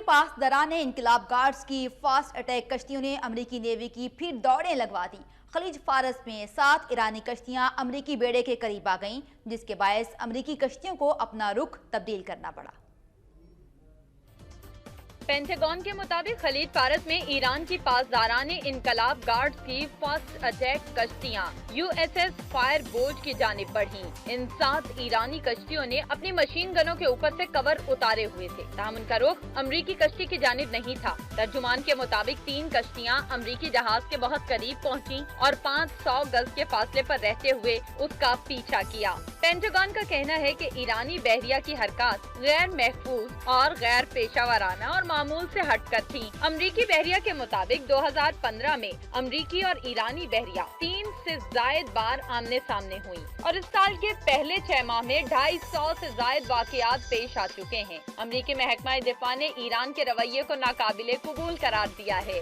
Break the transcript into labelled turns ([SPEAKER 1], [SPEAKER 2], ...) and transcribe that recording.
[SPEAKER 1] पास दौरान इंकलाब गार्ड्स की fast attack कश्तियों ने अमरीकी नेवी की फिर दौड़ें लगवा दी। खलीज फारस में 7 ईरानी कश्तियां अमरीकी बेड़े के करीब आ गईं, जिसके बायस अमरीकी कश्तियों को अपना रुख तब्दील करना पड़ा।
[SPEAKER 2] पेंटागन के मुताबिक खलीज फारस में ईरान की पासदारान इनकलाब गार्ड्स की फर्स्ट अटैक कश्तियां USS फायर बोर्ड की जानिब बढ़ीं। इन 7 ईरानी कश्तियों ने अपनी मशीन गनों के ऊपर से कवर उतारे हुए थे, ताहम उनका रुख अमरीकी कश्ती की जानिब नहीं था। तर्जुमान के मुताबिक 3 कश्तियां अमरीकी जहाज के बहुत करीब पहुंची और 500 गज के फासले पर रहते हुए उसका पीछा किया। पेंटागन का कहना है कि ईरानी बहरिया की हरकत गैर महफूज और गैर पेशावराना और मामूल से हटकर थी। अमरीकी बहरिया के मुताबिक 2015 में अमरीकी और ईरानी बहरिया 3 से जायद बार आमने सामने हुई और इस साल के पहले 6 माह में 250 से जायद वाकयात पेश आ चुके हैं। अमरीकी महकमा दिफा ने ईरान के रवैये को नाकाबिले कबूल करार दिया है।